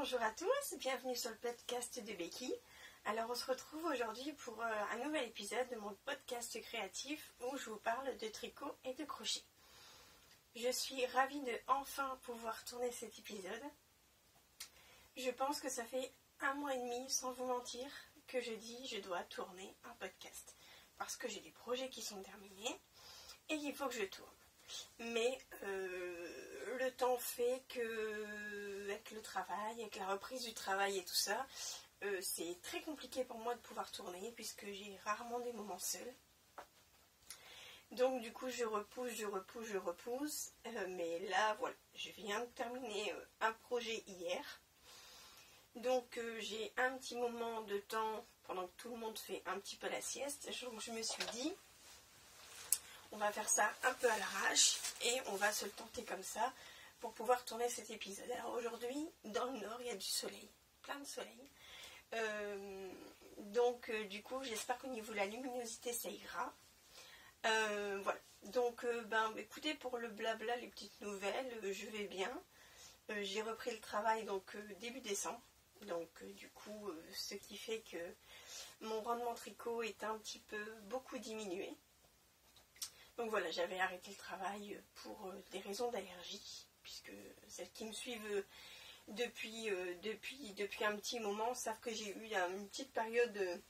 Bonjour à tous, bienvenue sur le podcast de Becky. Alors on se retrouve aujourd'hui pour un nouvel épisode de mon podcast créatif où je vous parle de tricot et de crochet. Je suis ravie de enfin pouvoir tourner cet épisode. Je pense que ça fait 1 mois et demi, sans vous mentir, que je dis je dois tourner un podcast. Parce que j'ai des projets qui sont terminés et il faut que je tourne. Mais le temps fait que, avec le travail, avec la reprise du travail et tout ça, c'est très compliqué pour moi de pouvoir tourner puisque j'ai rarement des moments seuls. Donc du coup je repousse, mais là voilà, je viens de terminer un projet hier. Donc j'ai un petit moment de temps pendant que tout le monde fait un petit peu la sieste. Donc je me suis dit, on va faire ça un peu à l'arrache et on va se le tenter comme ça pour pouvoir tourner cet épisode. Alors aujourd'hui, dans le nord, il y a du soleil, plein de soleil. Donc du coup, j'espère qu'au niveau de la luminosité, ça ira. Voilà. Donc écoutez, pour le blabla, les petites nouvelles, je vais bien. J'ai repris le travail donc début décembre. Donc du coup, ce qui fait que mon rendement tricot est un petit peu beaucoup diminué. Donc voilà, j'avais arrêté le travail pour des raisons d'allergie, puisque celles qui me suivent depuis un petit moment savent que j'ai eu une petite période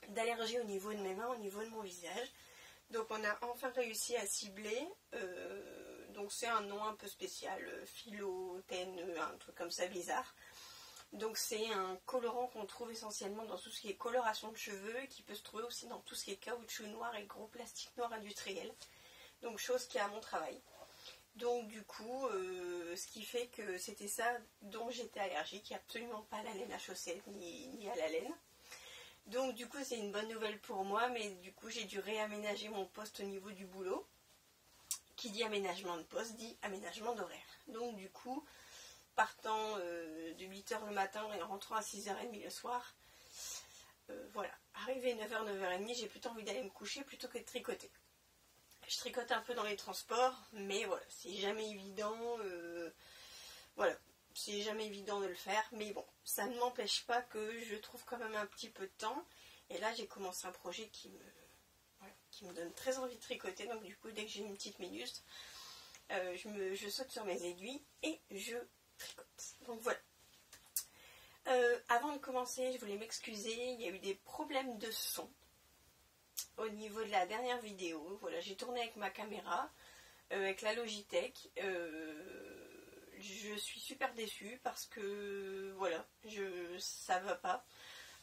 d'allergie au niveau de mes mains, au niveau de mon visage. Donc on a enfin réussi à cibler, donc c'est un nom un peu spécial, phylotène, un truc comme ça bizarre. Donc c'est un colorant qu'on trouve essentiellement dans tout ce qui est coloration de cheveux, qui peut se trouver aussi dans tout ce qui est caoutchouc noir et gros plastique noir industriel. Donc chose qui est à mon travail. Donc du coup, ce qui fait que c'était ça dont j'étais allergique, absolument pas à la laine à chaussettes ni à la laine. Donc du coup c'est une bonne nouvelle pour moi, mais du coup j'ai dû réaménager mon poste au niveau du boulot. Qui dit aménagement de poste dit aménagement d'horaire. Donc du coup, partant de 8h le matin et rentrant à 6h30 le soir, voilà, arrivé 9h, 9h30, j'ai plutôt envie d'aller me coucher plutôt que de tricoter. Je tricote un peu dans les transports, mais voilà, c'est jamais évident, voilà, c'est jamais évident de le faire, mais bon, ça ne m'empêche pas que je trouve quand même un petit peu de temps, et là j'ai commencé un projet qui me donne très envie de tricoter, donc du coup dès que j'ai une petite minute, je saute sur mes aiguilles et je tricote. Donc voilà. Avant de commencer, je voulais m'excuser, il y a eu des problèmes de son au niveau de la dernière vidéo. Voilà, j'ai tourné avec ma caméra, avec la Logitech. Je suis super déçue parce que voilà, ça va pas.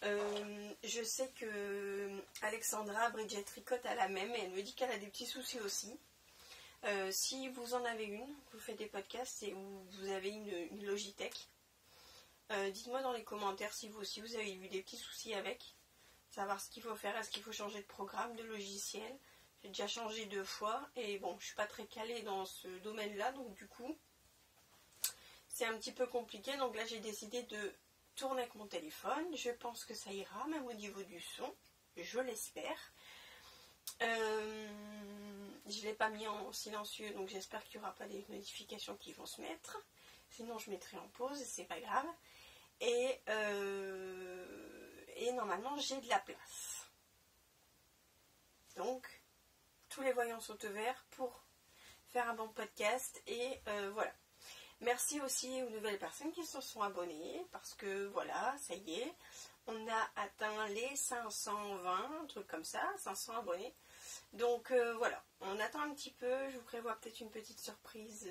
Je sais que Alexandra Bridget tricote à la même et elle me dit qu'elle a des petits soucis aussi. Si vous en avez une, vous faites des podcasts et vous avez une Logitech, dites-moi dans les commentaires si vous aussi vous avez eu des petits soucis avec, savoir ce qu'il faut faire, est-ce qu'il faut changer de programme, de logiciel. J'ai déjà changé 2 fois et bon, je suis pas très calée dans ce domaine-là, donc du coup, c'est un petit peu compliqué. Donc là, j'ai décidé de tourner avec mon téléphone. Je pense que ça ira, même au niveau du son, je l'espère. Je ne l'ai pas mis en silencieux, donc j'espère qu'il n'y aura pas des notifications qui vont se mettre. Sinon, je mettrai en pause, c'est pas grave. Et normalement, j'ai de la place. Donc, tous les voyants sont au vert pour faire un bon podcast. Et voilà. Merci aussi aux nouvelles personnes qui se sont abonnées, parce que voilà, ça y est, on a atteint les 520, un truc comme ça, 500 abonnés. Donc voilà, on attend un petit peu, je vous prévois peut-être une petite surprise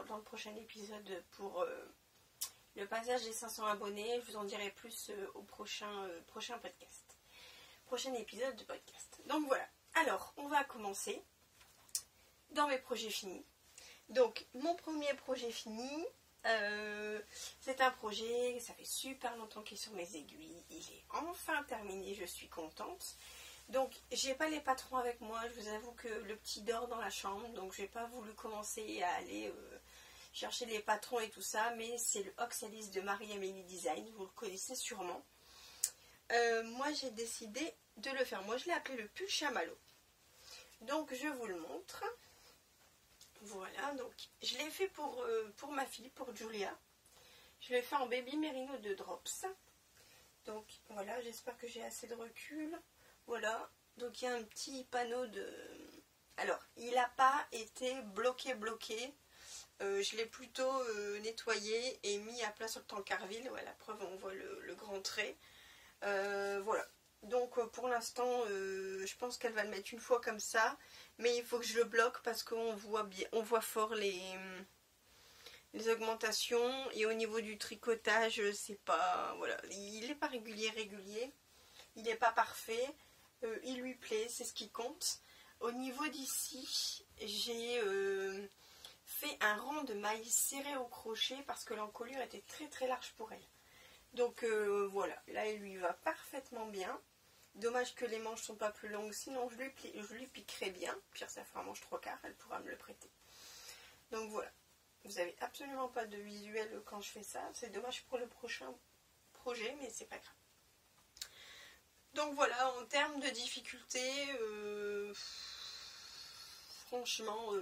dans le prochain épisode pour le passage des 500 abonnés. Je vous en dirai plus au prochain podcast, prochain épisode de podcast. Donc voilà, alors on va commencer dans mes projets finis. Donc mon premier projet fini, c'est un projet, ça fait super longtemps qu'il est sur mes aiguilles, il est enfin terminé, je suis contente. Donc j'ai pas les patrons avec moi, je vous avoue que le petit dort dans la chambre, donc j'ai pas voulu commencer à aller chercher les patrons et tout ça, mais c'est le Oxalis de Marie-Amélie Design, vous le connaissez sûrement. Moi j'ai décidé de le faire, moi je l'ai appelé le pull chamallow. Donc je vous le montre. Voilà, donc je l'ai fait pour ma fille, pour Julia. Je l'ai fait en Baby Merino de Drops. Donc voilà, j'espère que j'ai assez de recul. Voilà, donc il y a un petit panneau de... Alors, il n'a pas été bloqué. Je l'ai plutôt nettoyé et mis à plat sur le tankerville. Voilà, la preuve, on voit le grand trait. Voilà. Donc pour l'instant, je pense qu'elle va le mettre une fois comme ça. Mais il faut que je le bloque parce qu'on voit bien, on voit fort les augmentations. Et au niveau du tricotage, c'est pas... Voilà, il n'est pas régulier. Il n'est pas parfait. Il lui plaît, c'est ce qui compte. Au niveau d'ici, j'ai fait un rang de mailles serrées au crochet parce que l'encolure était très large pour elle. Donc voilà, là il lui va parfaitement bien. Dommage que les manches ne sont pas plus longues, sinon je lui piquerai bien. Pire, ça fera un manche 3/4, elle pourra me le prêter. Donc voilà, vous n'avez absolument pas de visuel quand je fais ça. C'est dommage pour le prochain projet, mais c'est pas grave. Donc voilà, en termes de difficulté, franchement,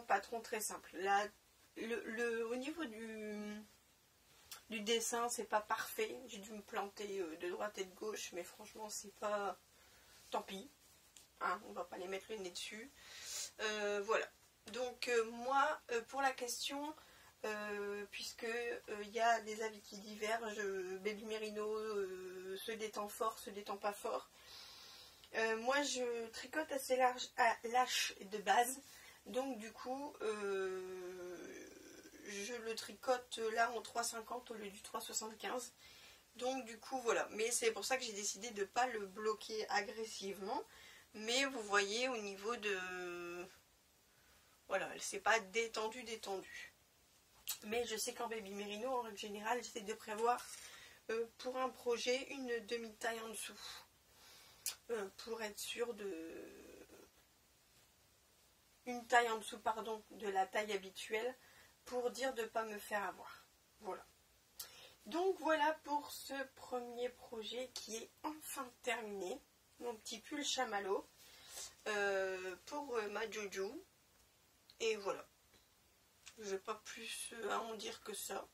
patron très simple. Là, au niveau du dessin, c'est pas parfait. J'ai dû me planter de droite et de gauche, mais franchement, c'est pas... Tant pis. Hein, on va pas les mettre le nez dessus. Voilà. Donc moi, pour la question... puisque il y a des avis qui divergent, Baby Merino se détend fort, se détend pas fort. Moi je tricote assez lâche de base, donc du coup je le tricote là en 3,50 au lieu du 3,75. Donc du coup voilà, mais c'est pour ça que j'ai décidé de ne pas le bloquer agressivement. Mais vous voyez au niveau de... Voilà, elle s'est pas détendue. Mais je sais qu'en Baby Merino, en règle générale, j'essaie de prévoir pour un projet une demi-taille en dessous. Pour être sûr de... Une taille en dessous, pardon, de la taille habituelle, pour dire de ne pas me faire avoir. Voilà. Donc voilà pour ce premier projet qui est enfin terminé. Mon petit pull chamallow pour ma Jojo. Et voilà. Je n'ai pas plus à en dire que ça.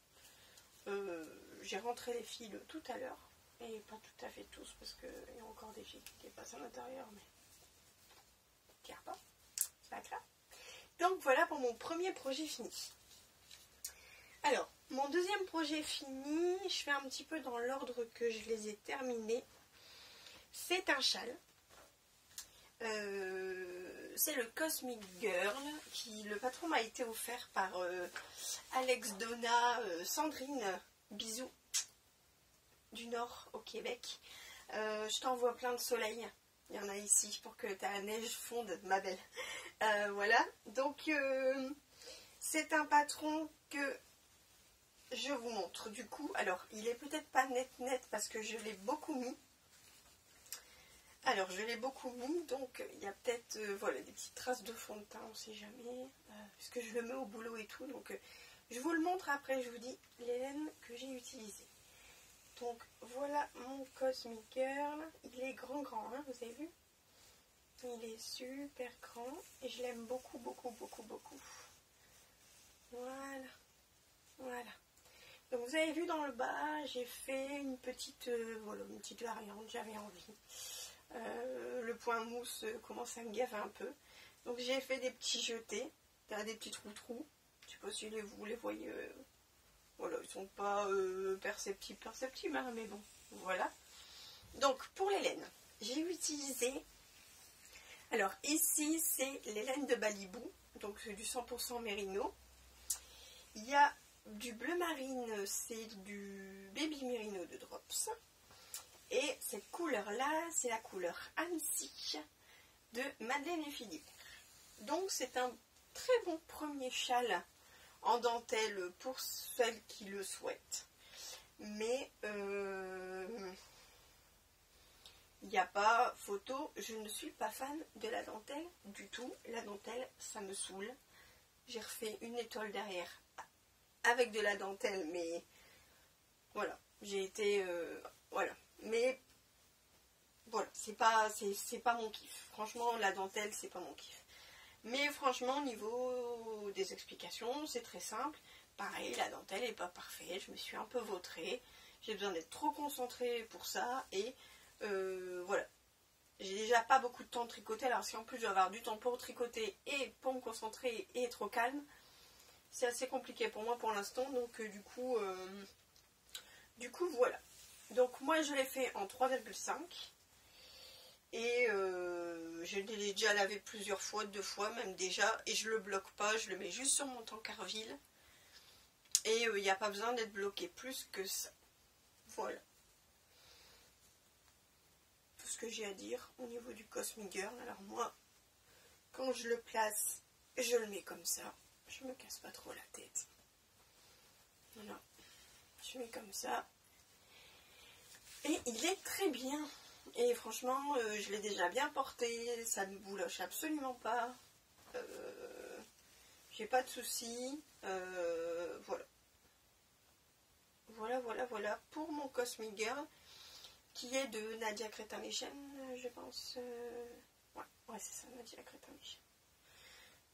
J'ai rentré les fils tout à l'heure. Et pas tout à fait tous parce qu'il y a encore des fils qui passent à l'intérieur. Mais tire pas. C'est pas grave. Donc voilà pour mon premier projet fini. Alors, mon deuxième projet fini, je fais un petit peu dans l'ordre que je les ai terminés. C'est un châle. C'est le Cosmic Girl qui le patron m'a été offert par Alex Donna, Sandrine, bisous du Nord au Québec. Je t'envoie plein de soleil. Il y en a ici pour que ta neige fonde, ma belle. Voilà. Donc c'est un patron que je vous montre du coup. Alors il est peut-être pas net parce que je l'ai beaucoup mis. Alors, je l'ai beaucoup mis, donc il y a peut-être voilà, des petites traces de fond de teint, on ne sait jamais, puisque je le mets au boulot et tout. Donc, je vous le montre après, je vous dis les laines que j'ai utilisées. Donc, voilà mon Cosmic Girl. Il est grand, hein, vous avez vu? Il est super grand et je l'aime beaucoup. Voilà. Donc, vous avez vu dans le bas, j'ai fait une petite, voilà, une petite variante, j'avais envie. Le point mousse commence à me gaver un peu. Donc j'ai fait des petits jetés, des petits trous. Je sais pas si vous les voyez. Voilà, ils sont pas perceptibles, hein, mais bon, voilà. Donc pour les laines, j'ai utilisé... Alors ici c'est les laines de Balibou, donc c'est du 100% mérino. Il y a du bleu marine, c'est du Baby Merino de Drops. Et cette couleur-là, c'est la couleur Annecy de Madeleine et Philippe. Donc c'est un très bon premier châle en dentelle pour celles qui le souhaitent. Mais il n'y a pas photo, je ne suis pas fan de la dentelle du tout. La dentelle, ça me saoule. J'ai refait une étoile derrière avec de la dentelle, mais voilà, j'ai été... voilà. Mais voilà, c'est pas mon kiff. Franchement, la dentelle, c'est pas mon kiff. Mais franchement, au niveau des explications, c'est très simple. pareil, la dentelle n'est pas parfaite, je me suis un peu vautrée, j'ai besoin d'être trop concentrée pour ça, et voilà. J'ai déjà pas beaucoup de temps de tricoter, alors si en plus je vais avoir du temps pour tricoter et pour me concentrer et être au calme, c'est assez compliqué pour moi pour l'instant, donc du coup voilà. Donc moi je l'ai fait en 3,5 et je l'ai déjà lavé plusieurs fois, 2 fois même déjà, et je le bloque pas, je le mets juste sur mon tankerville et il n'y a pas besoin d'être bloqué plus que ça. Voilà tout ce que j'ai à dire au niveau du Cosmic Girl. Alors moi, quand je le place, je le mets comme ça, je me casse pas trop la tête. Voilà, je mets comme ça et il est très bien. Et franchement, je l'ai déjà bien porté, ça ne bouloche absolument pas, j'ai pas de soucis, voilà. Voilà pour mon Cosmic Girl, qui est de Nadia Crétin-Méchène, je pense. Ouais, c'est ça, Nadia Crétin-Méchène.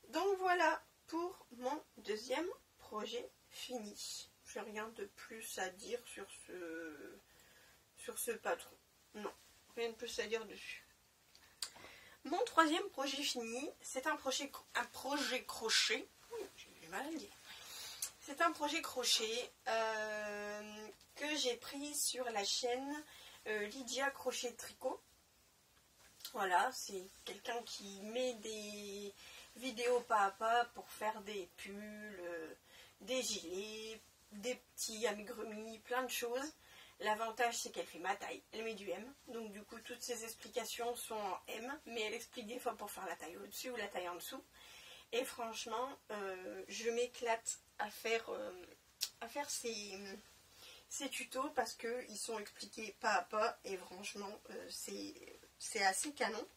Donc voilà pour mon deuxième projet fini. J'ai rien de plus à dire sur ce patron. Non, rien de plus à dire dessus. Mon troisième projet fini, c'est un projet crochet. J'ai du mal à le dire. C'est un projet crochet que j'ai pris sur la chaîne Lydia Crochet Tricot. Voilà, c'est quelqu'un qui met des vidéos pas à pas pour faire des pulls, des gilets, des petits amigurumis, plein de choses. L'avantage, c'est qu'elle fait ma taille, elle met du M. Donc du coup, toutes ces explications sont en M, mais elle explique des fois pour faire la taille au-dessus ou la taille en dessous. Et franchement, je m'éclate à faire ces tutos parce qu'ils sont expliqués pas à pas et franchement, c'est assez canon.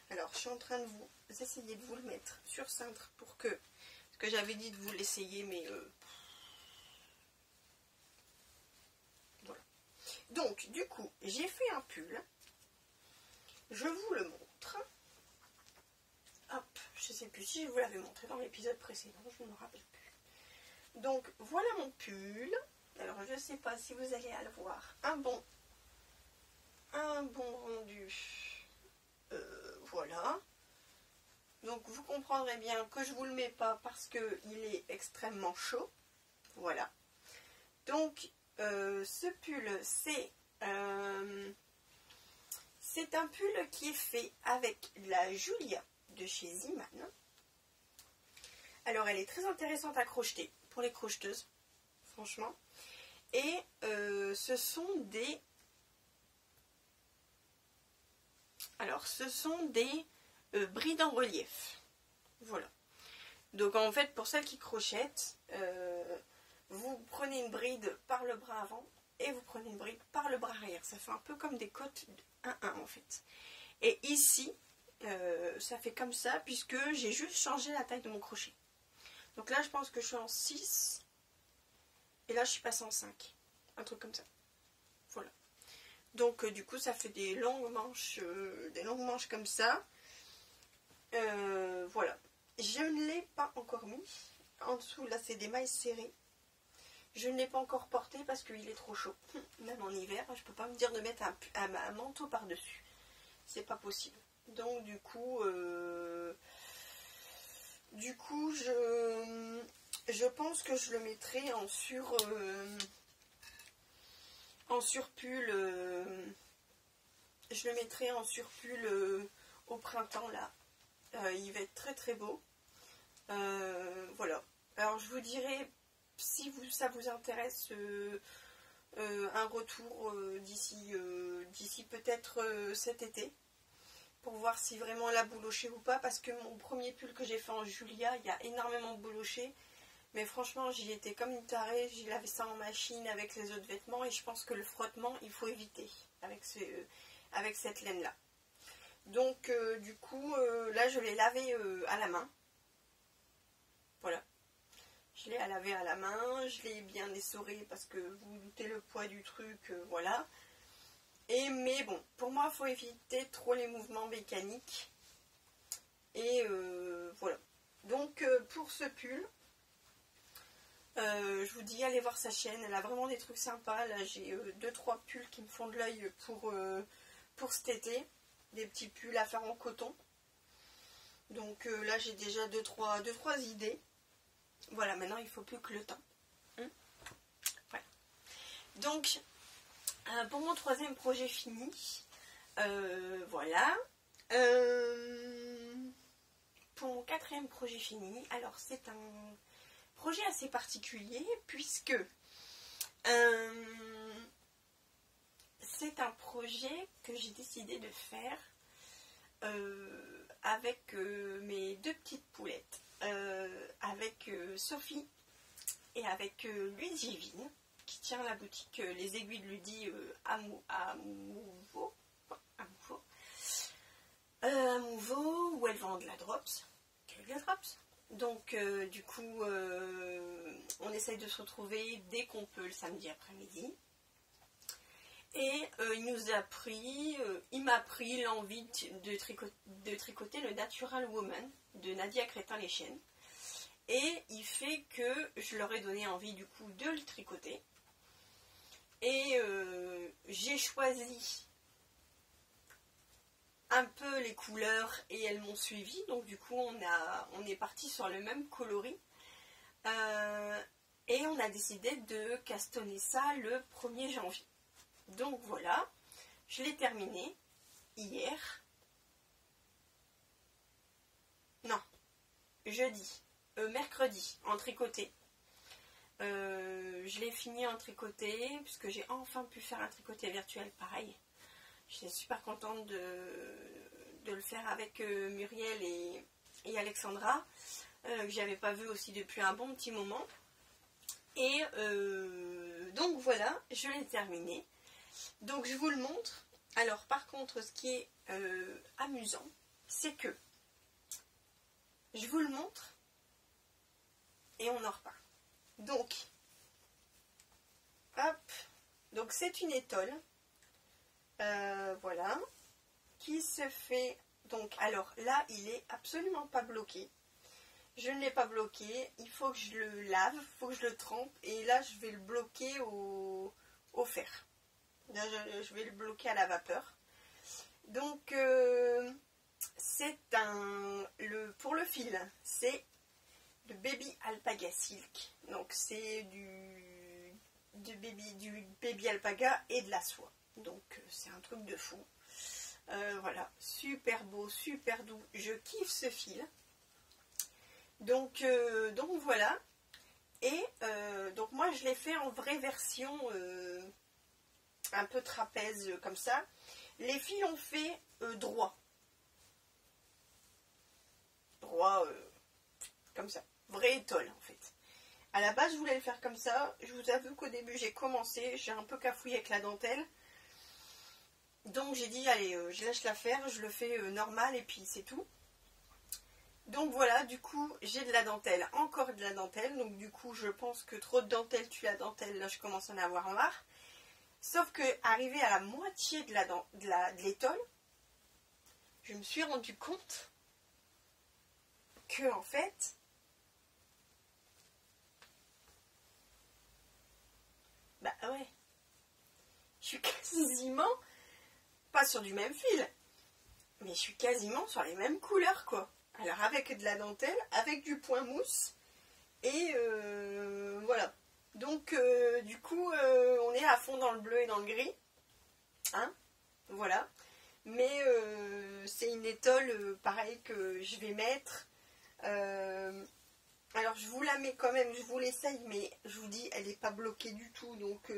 Alors, je suis en train de vous essayer de vous le mettre sur cintre pour que... Parce que j'avais dit de vous l'essayer, mais... voilà. Donc, du coup, j'ai fait un pull. Je vous le montre. Hop, je sais plus si je vous l'avais montré dans l'épisode précédent, je ne me rappelle plus. Donc, voilà mon pull. Alors, je ne sais pas si vous allez à le voir. Un bon rendu. Voilà. Donc, vous comprendrez bien que je ne vous le mets pas parce qu'il est extrêmement chaud. Voilà. Donc, ce pull, c'est un pull qui est fait avec la Julia de chez Ziman. Alors, elle est très intéressante à crocheter pour les crocheteuses, franchement. Et ce sont des... Alors, ce sont des brides en relief. Voilà. Donc, en fait, pour celles qui crochettent, vous prenez une bride par le bras avant et vous prenez une bride par le bras arrière. Ça fait un peu comme des côtes 1-1 en fait. Et ici, ça fait comme ça puisque j'ai juste changé la taille de mon crochet. Donc là, je pense que je suis en 6 et là, je suis passée en 5. Un truc comme ça. Voilà. Donc, du coup, ça fait des longues manches comme ça. Voilà. Je ne l'ai pas encore mis. En dessous, là, c'est des mailles serrées. Je ne l'ai pas encore porté parce qu'il est trop chaud. Même en hiver, je ne peux pas me dire de mettre un manteau par-dessus. C'est pas possible. Donc, du coup, je pense que je le mettrai en surpull. Je le mettrai en surpull au printemps, là. Il va être très très beau. Voilà. Alors, je vous dirai... Si ça vous intéresse, un retour d'ici peut-être cet été, pour voir si vraiment elle a bouloché ou pas, parce que mon premier pull que j'ai fait en Julia, il y a énormément bouloché, mais franchement j'y étais comme une tarée, j'ai lavé ça en machine avec les autres vêtements, et je pense que le frottement, il faut éviter avec cette laine-là. Donc du coup, là je l'ai lavé à la main, voilà. Je l'ai lavé à la main, je l'ai bien essoré parce que vous doutez le poids du truc, voilà. Mais bon, pour moi, il faut éviter trop les mouvements mécaniques. Et voilà. Donc, pour ce pull, Je vous dis, allez voir sa chaîne, elle a vraiment des trucs sympas. Là, j'ai 2-3 pulls qui me font de l'œil pour cet été. Des petits pulls à faire en coton. Donc là, j'ai déjà 2-3 idées. Voilà, maintenant, il ne faut plus que le temps. Voilà. Donc, pour mon 3e projet fini, voilà. Pour mon 4e projet fini, alors c'est un projet assez particulier puisque c'est un projet que j'ai décidé de faire avec mes 2 petites poulettes, avec Sophie et avec Ludivine qui tient la boutique Les Aiguilles de Ludie à Mouveau, où elles vendent la drops. Donc du coup on essaye de se retrouver dès qu'on peut le samedi après-midi. Et il m'a pris l'envie de tricoter le Natural Woman de Nadia Crétin-Léchène. Et il fait que je leur ai donné envie du coup de le tricoter. Et j'ai choisi un peu les couleurs et elles m'ont suivi. Donc du coup on est parti sur le même coloris. Et on a décidé de castonner ça le 1er janvier. Donc voilà, je l'ai terminé hier. Non, mercredi, en tricoté. Je l'ai fini en tricoté, puisque j'ai enfin pu faire un tricoté virtuel pareil. J'étais super contente de le faire avec Muriel et Alexandra, que j'avais pas vu aussi depuis un bon petit moment. Et donc voilà, je l'ai terminé. Donc je vous le montre. Alors par contre, ce qui est amusant, c'est que je vous le montre et on en reparle. Donc, hop, donc c'est une étole, voilà, qui se fait, donc alors là il est absolument pas bloqué. Je ne l'ai pas bloqué, il faut que je le lave, il faut que je le trempe, et là je vais le bloquer au fer. Là, je vais le bloquer à la vapeur. Donc, pour le fil, c'est le Baby Alpaga Silk. Donc, c'est du baby alpaga et de la soie. Donc, c'est un truc de fou. Voilà, super beau, super doux. Je kiffe ce fil. Donc voilà. Et donc, moi, je l'ai fait en vraie version un peu trapèze comme ça. Les filles ont fait droit comme ça, vraie étole en fait. À la base je voulais le faire comme ça. Je vous avoue qu'au début j'ai commencé, j'ai un peu cafouillé avec la dentelle, donc j'ai dit allez je lâche l'affaire, je le fais normal et puis c'est tout. Donc voilà, du coup j'ai de la dentelle, encore de la dentelle, donc du coup je pense que trop de dentelle tue la dentelle. Là je commence à en avoir marre. Sauf que, arrivé à la moitié de l'étole, je me suis rendu compte que, en fait, bah ouais, je suis quasiment, pas sur du même fil, mais je suis quasiment sur les mêmes couleurs, quoi. Alors, avec de la dentelle, avec du point mousse, et voilà. Donc, du coup, on est à fond dans le bleu et dans le gris. Hein, voilà. Mais c'est une étole, pareil, que je vais mettre. Alors, je vous la mets quand même, je vous l'essaye, mais je vous dis, elle n'est pas bloquée du tout. Donc,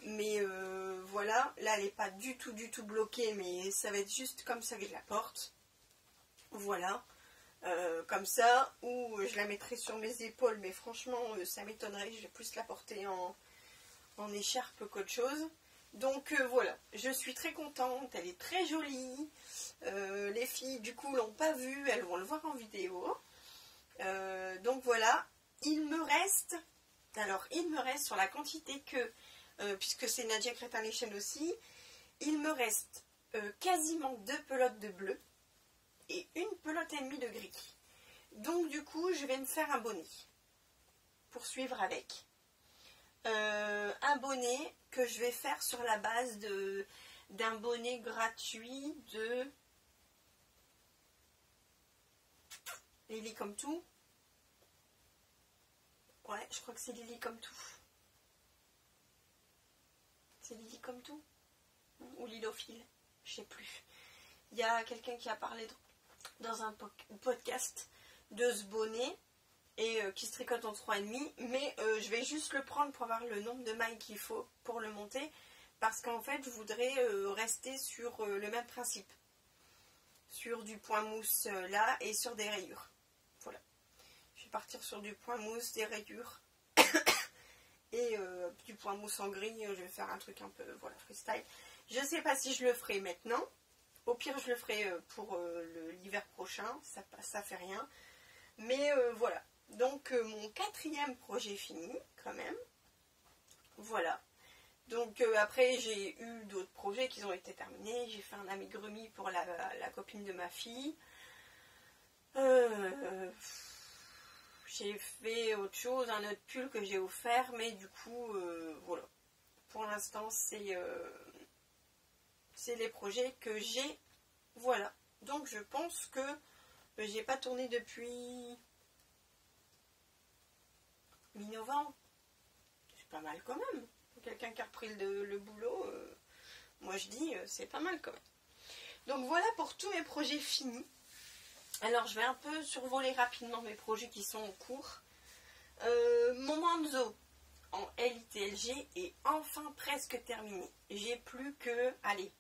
mais voilà. Là, elle n'est pas du tout bloquée, mais ça va être juste comme ça que je la porte. Voilà. Comme ça, ou je la mettrai sur mes épaules, mais franchement ça m'étonnerait, je vais plus la porter en écharpe qu'autre chose. Donc voilà, je suis très contente, elle est très jolie. Les filles du coup l'ont pas vue, elles vont le voir en vidéo. Donc voilà, il me reste sur la quantité que, puisque c'est Nadia Crétin-Léchène aussi, il me reste quasiment 2 pelotes de bleu et 1 pelote et demie de gris. Donc du coup je vais me faire un bonnet. poursuivre avec. Un bonnet que je vais faire sur la base d'un bonnet gratuit de Lily comme tout. Ouais, je crois que c'est Lily comme tout. C'est Lily comme tout ou Lilophile, je sais plus. Il y a quelqu'un qui a parlé dans un podcast de ce bonnet et qui se tricote en 3,5, mais je vais juste le prendre pour avoir le nombre de mailles qu'il faut pour le monter, parce qu'en fait je voudrais rester sur le même principe, sur du point mousse là et sur des rayures. Voilà, je vais partir sur du point mousse, des rayures et du point mousse en gris. Je vais faire un truc un peu voilà freestyle. Je ne sais pas si je le ferai maintenant. Au pire, je le ferai pour l'hiver prochain. Ça fait rien. Mais voilà. Donc, mon 4e projet fini, quand même. Voilà. Donc, après, j'ai eu d'autres projets qui ont été terminés. J'ai fait un amigurumi pour la copine de ma fille. J'ai fait autre chose, un autre pull que j'ai offert. Mais du coup, voilà. Pour l'instant, c'est les projets que j'ai. Voilà. Donc je pense que j'ai pas tourné depuis mi-novembre. C'est pas mal quand même. Quelqu'un qui a repris le boulot, moi je dis c'est pas mal quand même. Donc voilà pour tous mes projets finis. Alors je vais un peu survoler rapidement mes projets qui sont en cours. Mon Manzo en LITLG est enfin presque terminé. J'ai plus que, allez,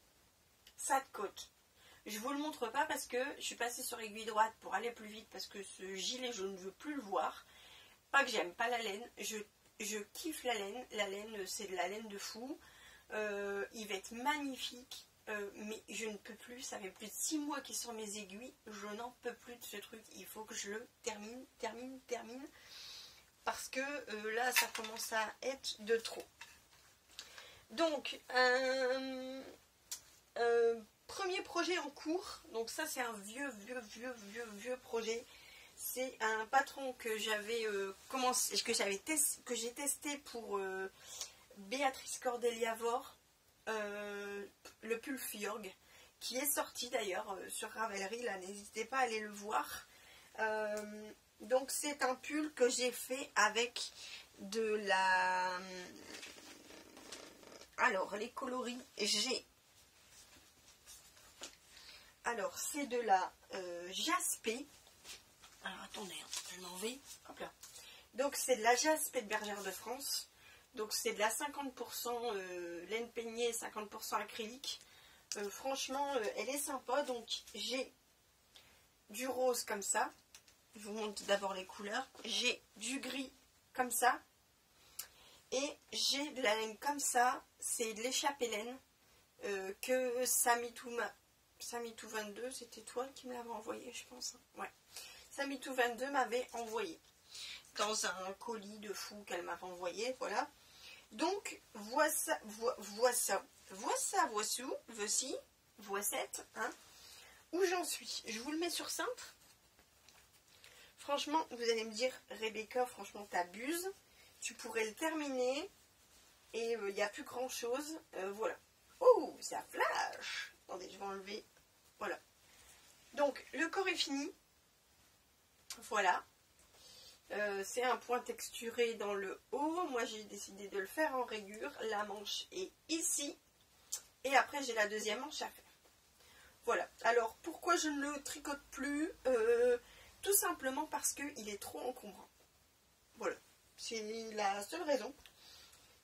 ça de côte. Je vous le montre pas parce que je suis passée sur aiguille droite pour aller plus vite, parce que ce gilet je ne veux plus le voir. Pas que j'aime pas la laine, je kiffe la laine. La laine c'est de la laine de fou. Il va être magnifique, mais je ne peux plus. Ça fait plus de 6 mois qu'il est sur mes aiguilles. Je n'en peux plus de ce truc. Il faut que je le termine. Parce que là ça commence à être de trop. Donc premier projet en cours, donc ça c'est un vieux projet. C'est un patron que j'avais que j'ai testé pour Béatrice Cordeliavor, le pull Fjorg, qui est sorti d'ailleurs sur Ravelry. Là, n'hésitez pas à aller le voir. Donc c'est un pull que j'ai fait avec de la... Alors les coloris, alors, c'est de la jaspée. Alors, attendez, je m'en vais. Hop là. Donc, c'est de la jaspée de Bergère de France. Donc, c'est de la 50% laine peignée, 50% acrylique. Franchement, elle est sympa. Donc, j'ai du rose comme ça. Je vous montre d'abord les couleurs. J'ai du gris comme ça. Et j'ai de la laine comme ça. C'est de l'échappée laine que Samitou 22, c'était toi qui me l'avais envoyé, je pense. Ouais. Samitou 22 m'avait envoyé dans un colis de fou qu'elle m'avait envoyé, voilà. Donc, voici, hein, où j'en suis. Je vous le mets sur cintre. Franchement, vous allez me dire, Rebecca, franchement, t'abuses. Tu pourrais le terminer et il n'y a plus grand chose. Voilà. Oh, ça flash. Attendez, je vais enlever. Voilà. Donc, le corps est fini. Voilà. C'est un point texturé dans le haut. Moi, j'ai décidé de le faire en rayure. La manche est ici. Et après, j'ai la deuxième manche à faire. Voilà. Alors, pourquoi je ne le tricote plus tout simplement parce qu'il est trop encombrant. Voilà. C'est la seule raison.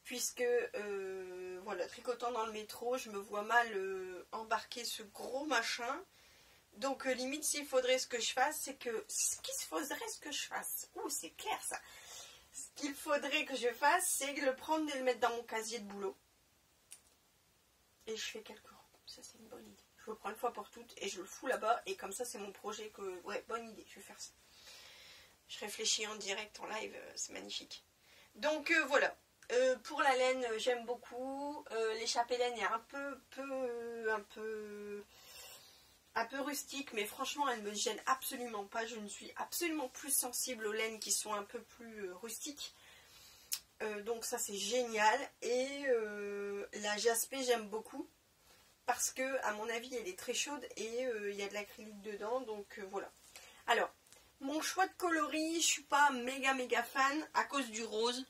Puisque, voilà, tricotant dans le métro, je me vois mal embarquer ce gros machin. Donc, limite, ce qu'il faudrait que je fasse, c'est que... Ouh, c'est clair, ça. Ce qu'il faudrait que je fasse, c'est le prendre et le mettre dans mon casier de boulot. Et je fais quelques rangs. Ça, c'est une bonne idée. Je le prends une fois pour toutes et je le fous là-bas. Et comme ça, c'est mon projet que... Ouais, bonne idée, je vais faire ça. Je réfléchis en direct, en live, c'est magnifique. Donc, voilà. Pour la laine, j'aime beaucoup. L'échappée laine est un peu un peu rustique, mais franchement elle ne me gêne absolument pas. Je ne suis absolument plus sensible aux laines qui sont un peu plus rustiques. Donc ça c'est génial. Et la jaspée j'aime beaucoup parce que à mon avis elle est très chaude et il y a de l'acrylique dedans, donc voilà. Alors mon choix de coloris, je suis pas méga fan à cause du rose.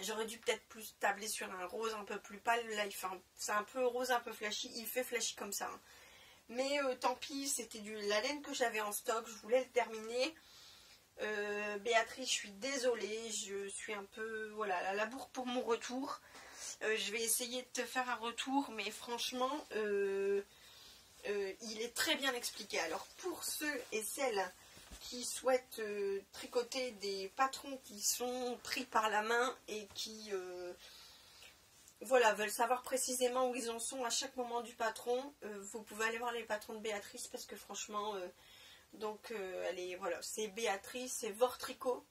J'aurais dû peut-être plus tabler sur un rose un peu plus pâle. Là c'est un peu rose, un peu flashy, il fait flashy comme ça, hein. Mais tant pis, c'était la laine que j'avais en stock, je voulais le terminer. Béatrice, je suis désolée, je suis un peu voilà, à la bourre pour mon retour. Je vais essayer de te faire un retour, mais franchement, il est très bien expliqué. Alors pour ceux et celles qui souhaitent tricoter des patrons qui sont pris par la main et qui voilà, veulent savoir précisément où ils en sont à chaque moment du patron, vous pouvez aller voir les patrons de Béatrice parce que franchement, donc elle est, voilà, c'est Béatrice, c'est Vortricot,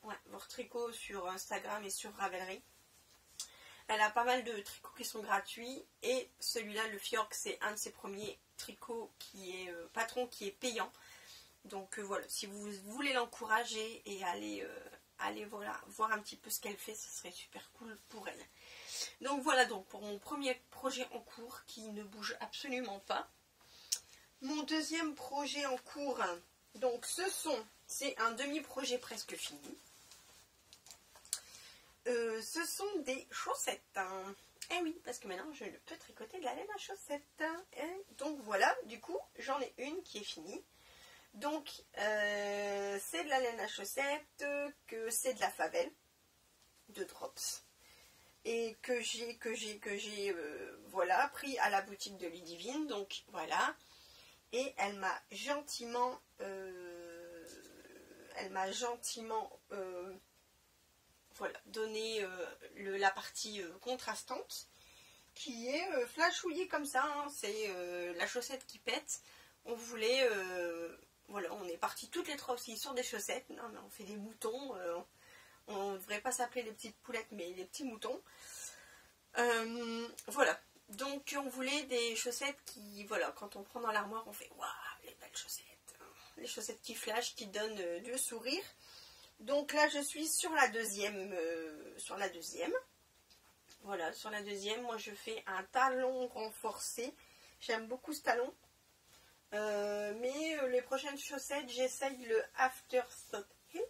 ouais, Vortricot sur Instagram et sur Ravelry. Elle a pas mal de tricots qui sont gratuits et celui-là, le Fjork, c'est un de ses premiers tricots qui est patron qui est payant. Donc voilà, si vous voulez l'encourager et aller voilà, voir un petit peu ce qu'elle fait, ce serait super cool pour elle. Donc voilà donc pour mon premier projet en cours qui ne bouge absolument pas. Mon deuxième projet en cours, donc c'est un demi-projet presque fini. Ce sont des chaussettes. Hein. Eh oui, parce que maintenant je peux tricoter de la laine à chaussettes. Et donc voilà, du coup j'en ai une qui est finie. Donc c'est de la laine à chaussettes, que c'est de la Favelle, de Drops. Et que j'ai voilà, pris à la boutique de Ludivine, donc voilà. Et elle m'a gentiment voilà, donné la partie contrastante qui est flashouillée comme ça, hein. C'est la chaussette qui pète. On voulait voilà, on est parti toutes les trois aussi sur des chaussettes. Non mais on fait des moutons, on ne devrait pas s'appeler les petites poulettes mais les petits moutons. Voilà, donc on voulait des chaussettes qui, voilà, quand on prend dans l'armoire on fait waouh, les belles chaussettes, hein. Les chaussettes qui flashent, qui donnent le sourire. Donc là je suis sur la deuxième, voilà, sur la deuxième, moi je fais un talon renforcé. J'aime beaucoup ce talon. Mais les prochaines chaussettes, j'essaye le Afterthought Heel,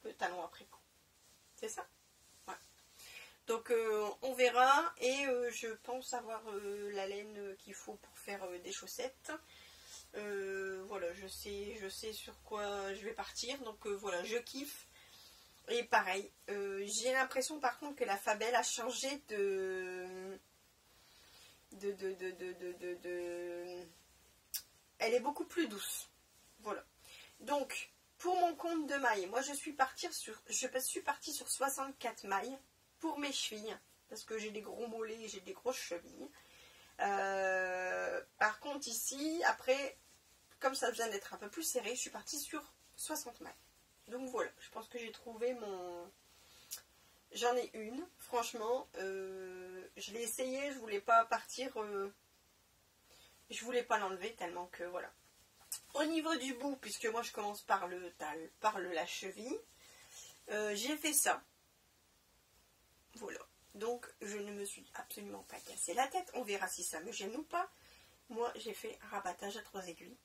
le talon après coup. C'est ça? Ouais. Donc on verra et je pense avoir la laine qu'il faut pour faire des chaussettes. Voilà, je sais sur quoi je vais partir. Donc voilà, je kiffe. Et pareil, j'ai l'impression par contre que la Fabelle a changé elle est beaucoup plus douce. Voilà. Donc, pour mon compte de mailles, moi je suis partie sur 64 mailles pour mes chevilles. Parce que j'ai des gros mollets et j'ai des grosses chevilles. Par contre ici, après, comme ça vient d'être un peu plus serré, je suis partie sur 60 mailles. Donc voilà, je pense que j'ai trouvé mon... J'en ai une, franchement. Je l'ai essayé, je voulais pas partir... Je voulais pas l'enlever tellement que voilà. Au niveau du bout, puisque moi je commence par la cheville, j'ai fait ça. Voilà. Donc je ne me suis absolument pas cassé la tête. On verra si ça me gêne ou pas. Moi j'ai fait un rabattage à 3 aiguilles.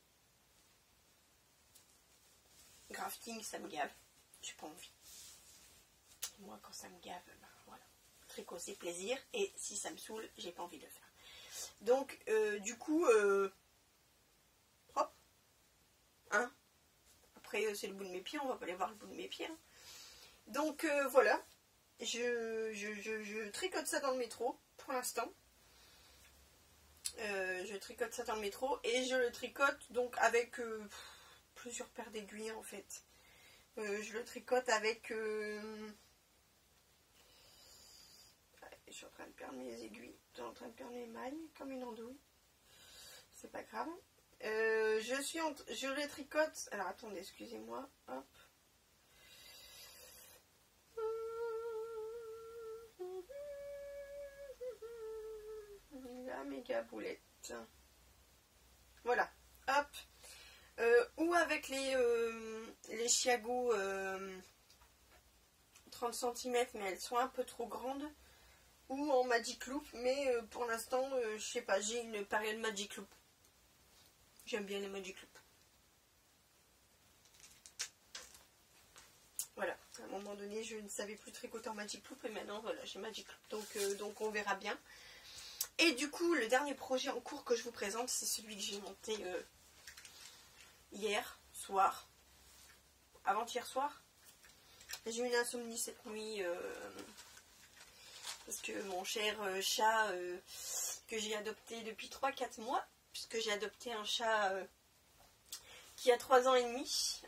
Grafting ça me gave. J'ai pas envie. Moi quand ça me gave, ben voilà. Tricot c'est plaisir. Et si ça me saoule, j'ai pas envie de le faire. Donc, du coup, hop, hein. Après, c'est le bout de mes pieds, on va pas aller voir le bout de mes pieds. Hein. Donc, voilà, je tricote ça dans le métro, pour l'instant. Je tricote ça dans le métro, et je le tricote, donc, avec plusieurs paires d'aiguilles, en fait. Je le tricote avec... Je suis en train de perdre mes aiguilles. Je suis en train de perdre mes mailles comme une andouille. C'est pas grave. Je les tricote. Alors attendez, excusez-moi. Hop. La méga boulette. Voilà, hop. Ou avec les Chiago 30 cm, mais elles sont un peu trop grandes. Ou en Magic Loop, mais pour l'instant, je sais pas, j'ai une période Magic Loop. J'aime bien les Magic Loop. Voilà, à un moment donné, je ne savais plus tricoter en Magic Loop, et maintenant, voilà, j'ai Magic Loop. Donc on verra bien. Et du coup, le dernier projet en cours que je vous présente, c'est celui que j'ai monté hier soir, avant-hier soir. J'ai eu une insomnie cette nuit parce que mon cher chat que j'ai adopté depuis 3-4 mois, puisque j'ai adopté un chat qui a 3 ans et demi.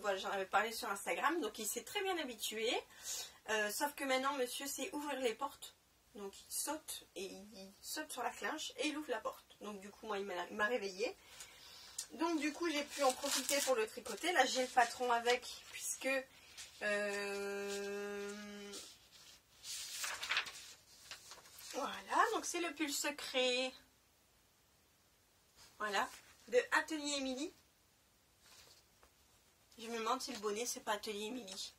Voilà, j'en avais parlé sur Instagram, donc il s'est très bien habitué. Sauf que maintenant, monsieur sait ouvrir les portes. Donc il saute, et il saute sur la clinche et il ouvre la porte. Donc du coup, moi, il m'a réveillée. Donc du coup, j'ai pu en profiter pour le tricoter. Là, j'ai le patron avec, puisque... Voilà, donc c'est le pull secret. Voilà, de Atelier Émilie. Je me demande si le bonnet, c'est pas Atelier Émilie.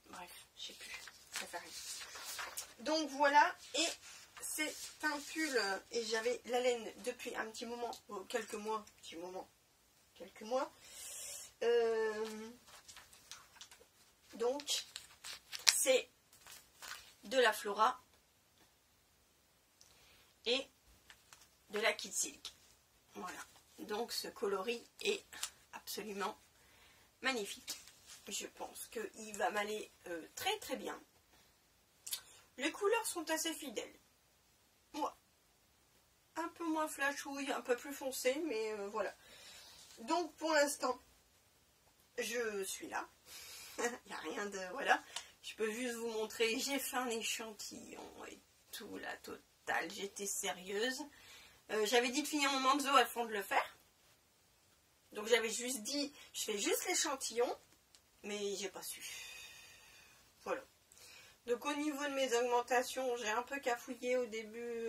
Bref, je sais plus. Ça fait rien. Donc voilà, et c'est un pull, et j'avais la laine depuis un petit moment, quelques mois, donc c'est de la Flora et de la Kid Silk. Voilà, donc ce coloris est absolument magnifique. Je pense qu'il va m'aller très très bien. Les couleurs sont assez fidèles. Moi, un peu moins flashouille, un peu plus foncé, mais voilà. Donc pour l'instant, je suis là. Il n'y a rien de... Voilà. Je peux juste vous montrer. J'ai fait un échantillon et tout, la totale. J'étais sérieuse. J'avais dit de finir mon manzo avant de le faire. Donc j'avais juste dit, je fais juste l'échantillon. Mais j'ai pas su. Voilà. Donc au niveau de mes augmentations, j'ai un peu cafouillé au début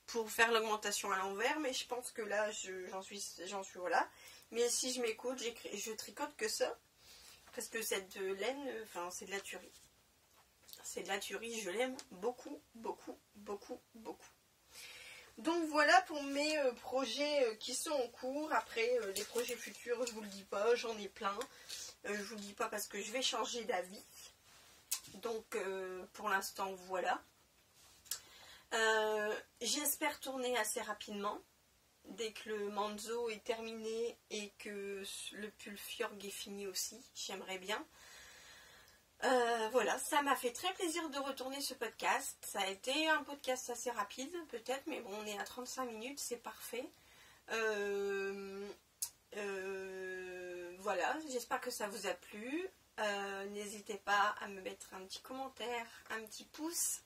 pour faire l'augmentation à l'envers. Mais je pense que là, j'en suis voilà. Mais si je m'écoute, je tricote que ça. Parce que cette laine, enfin c'est de la tuerie. C'est de la tuerie, je l'aime beaucoup, beaucoup, beaucoup, beaucoup. Donc voilà pour mes projets qui sont en cours. Après, les projets futurs, je vous le dis pas, j'en ai plein. Je vous le dis pas parce que je vais changer d'avis. Donc pour l'instant, voilà. J'espère tourner assez rapidement. Dès que le manzo est terminé et que le pull Fjorg est fini aussi, j'aimerais bien. Voilà, ça m'a fait très plaisir de retourner ce podcast. Ça a été un podcast assez rapide, peut-être, mais bon, on est à 35 minutes, c'est parfait. Voilà, j'espère que ça vous a plu. N'hésitez pas à me mettre un petit commentaire, un petit pouce,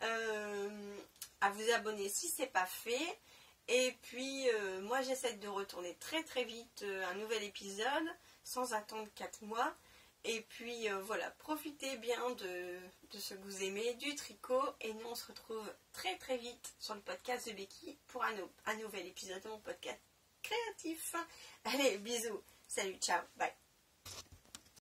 à vous abonner si ce n'est pas fait. Et puis, moi, j'essaie de retourner très très vite un nouvel épisode, sans attendre 4 mois. Et puis, voilà, profitez bien de ce que vous aimez, du tricot. Et nous, on se retrouve très très vite sur le podcast de Becky pour un nouvel épisode de mon podcast créatif. Allez, bisous, salut, ciao, bye.